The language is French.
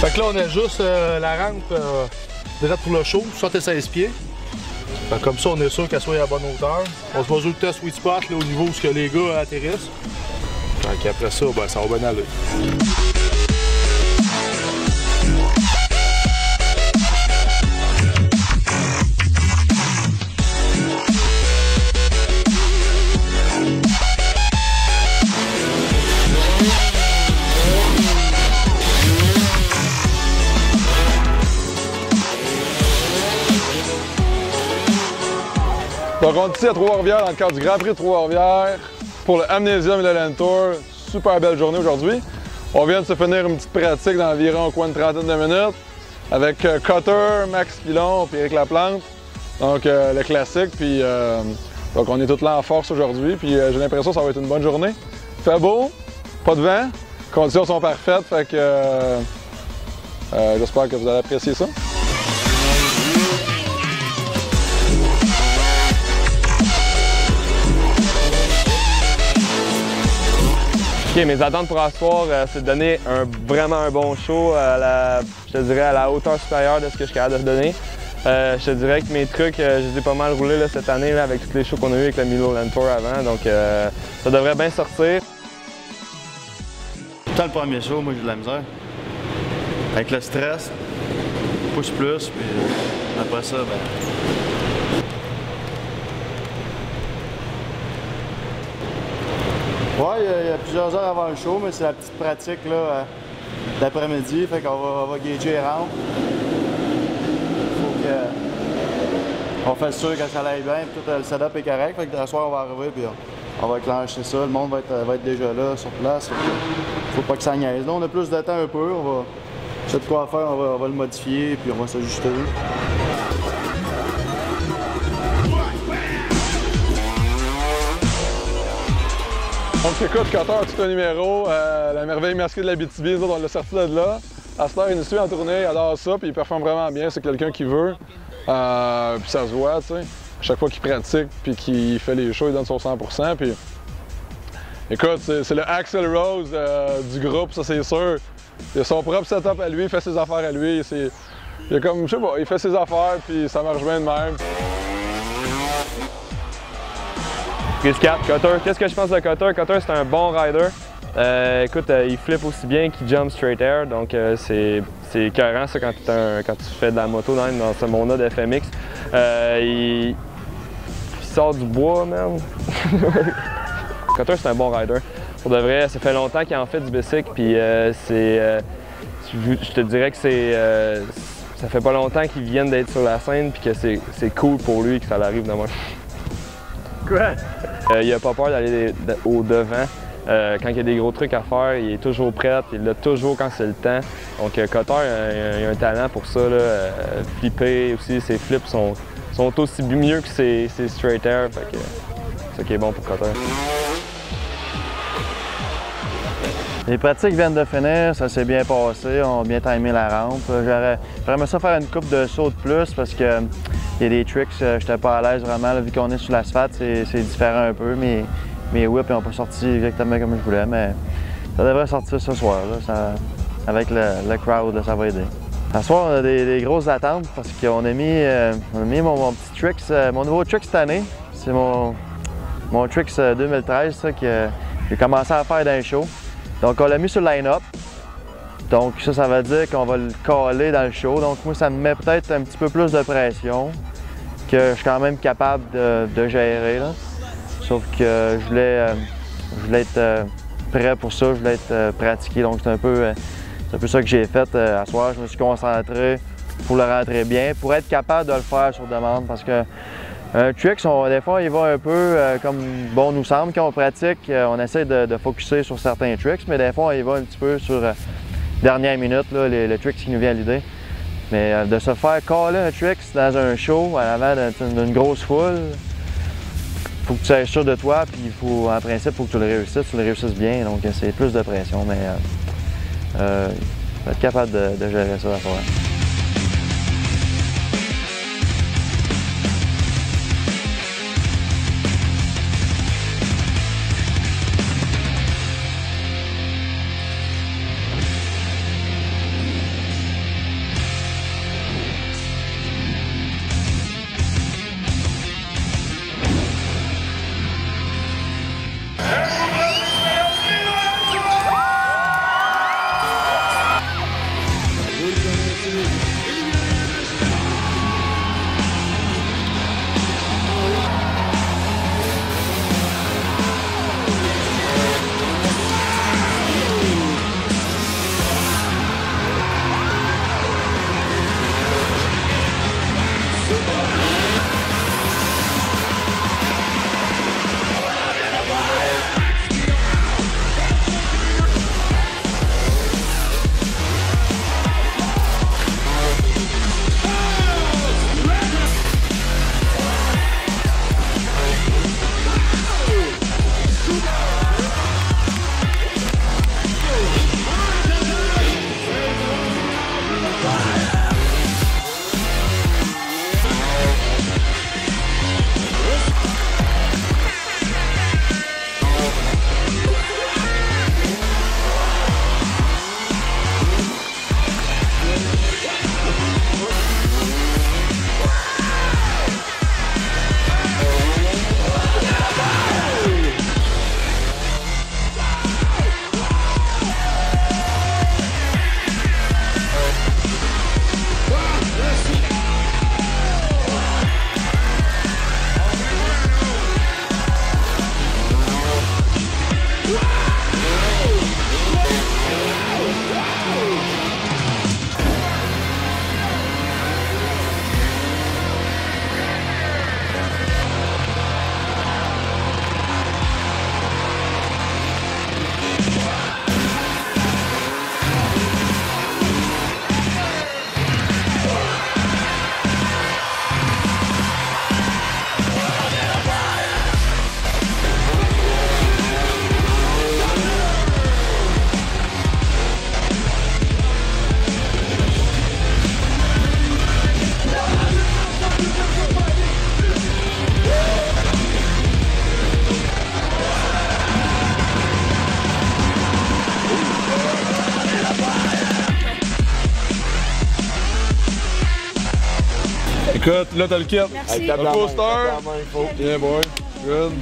Fait que là, on ajuste la rampe direct pour le show, 76 pieds. Fait comme ça, on est sûr qu'elle soit à la bonne hauteur. On se base le sweet spot là, au niveau où ce que les gars atterrissent. Fait après ça, ben, ça va bien aller. Donc on est ici à Trois-Rivières dans le cadre du Grand Prix de Trois-Rivières pour le Amnesium Land Tour. Super belle journée aujourd'hui. On vient de se finir une petite pratique d'environ une trentaine de minutes avec Cutter, Max Pilon et Éric Laplante. Donc le classique. Puis donc on est tous là en force aujourd'hui. Puis j'ai l'impression que ça va être une bonne journée. Il fait beau, pas de vent, les conditions sont parfaites. Fait que j'espère que vous allez apprécier ça. OK, mes attentes pour ce soir, c'est de donner vraiment un bon show, je te dirais à la hauteur supérieure de ce que je suis capable de donner. Je te dirais que mes trucs, je les ai pas mal roulés là, cette année là, avec tous les shows qu'on a eu avec le Milo Land Tour avant, donc ça devrait bien sortir. Tout le premier show, moi j'ai de la misère. Avec le stress, push plus, puis après ça, ben... Ouais, il y a plusieurs heures avant le show, mais c'est la petite pratique là d'après-midi, fait qu'on va gager les rampes. Faut que on fasse sûr que ça aille bien, tout le setup est correct, fait que ce soir on va arriver puis on va clencher ça, le monde va être déjà là sur place. Faut pas que ça niaise. Là on a plus de temps un peu, on va c'est de quoi faire, on va le modifier puis on va s'ajuster. Donc écoute, Cutter, tout un numéro, la merveille masquée de l'Abitibi, nous autres, on l'a sorti de là. À cette heure, il nous suit en tournée, il adore ça, puis il performe vraiment bien, c'est quelqu'un qui veut. Puis ça se voit, tu sais. À chaque fois qu'il pratique, puis qu'il fait les shows, il donne son 100%. Puis écoute, c'est le Axl Rose du groupe, ça c'est sûr. Il a son propre setup à lui, il fait ses affaires à lui. Il est comme, je sais pas, il fait ses affaires, puis ça marche bien de même. Prise 4, Cutter. Qu'est-ce que je pense de Cutter? Cutter, c'est un bon rider. Écoute, il flippe aussi bien qu'il jump straight air, donc c'est écœurant ça quand tu fais de la moto dans ce monde-là de FMX. Il sort du bois, man. Cutter, c'est un bon rider. Pour de vrai, ça fait longtemps qu'il en fait du bicycle, puis je te dirais que ça fait pas longtemps qu'il vienne d'être sur la scène, puis que c'est cool pour lui que ça l'arrive de moi. Quoi? Il a pas peur d'aller au devant. Quand il y a des gros trucs à faire, il est toujours prêt, il l'a toujours quand c'est le temps. Donc Cutter, il a un talent pour ça, là. Flipper aussi, ses flips sont aussi mieux que ses straight air. Fait que c'est ça qui est bon pour Cutter. Les pratiques viennent de finir, ça s'est bien passé, on a bien timé la rampe. J'aurais aimé ça faire une coupe de sauts de plus parce que il y a des tricks, j'étais pas à l'aise vraiment, là, vu qu'on est sur l'asphalte, c'est différent un peu. Mes whips n'ont pas sorti exactement comme je voulais, mais ça devrait sortir ce soir, là, avec le crowd, là, ça va aider. Ce soir, on a des grosses attentes parce qu'on a mis mon petit tricks, mon nouveau tricks cette année. C'est mon tricks 2013 ça, que j'ai commencé à faire dans les shows. Donc on l'a mis sur le line-up. Donc ça veut dire qu'on va le caler dans le show. Donc moi, ça me met peut-être un petit peu plus de pression que je suis quand même capable de gérer, là. Sauf que je voulais être prêt pour ça, je voulais être pratiqué. Donc c'est un peu ça que j'ai fait à soir. Je me suis concentré pour le rentrer bien, pour être capable de le faire sur demande. Parce que un trick, des fois, il va un peu comme bon nous semble. Quand on pratique, on essaie de focusser sur certains tricks, mais des fois, il va un petit peu sur dernière minute, là, le trick qui nous vient à l'idée. Mais de se faire caller un trick dans un show, à l'avant d'une grosse foule, il faut que tu sois sûr de toi, puis en principe, il faut que tu le réussisses bien. Donc, c'est plus de pression, mais il faut être capable de gérer ça à soir. Écoute, là t'as le kit. Merci. Le poster. Bien boy. Good.